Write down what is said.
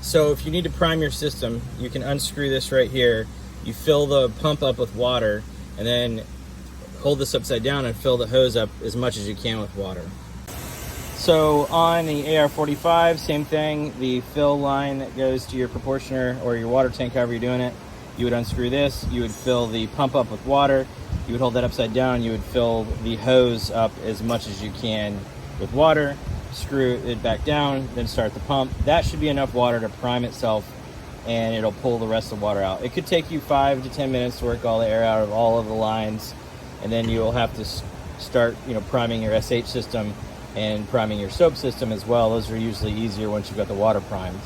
So if you need to prime your system, you can unscrew this right here. You fill the pump up with water, and then hold this upside down and fill the hose up as much as you can with water. So on the AR45, same thing. The fill line that goes to your proportioner or your water tank, however you're doing it, you would unscrew this, you would fill the pump up with water, you would hold that upside down, you would fill the hose up as much as you can with water, screw it back down, then start the pump. That should be enough water to prime itself, and it'll pull the rest of the water out. It could take you 5 to 10 minutes to work all the air out of all of the lines, and then you'll have to start, priming your SH system and priming your soap system as well. Those are usually easier once you've got the water primed.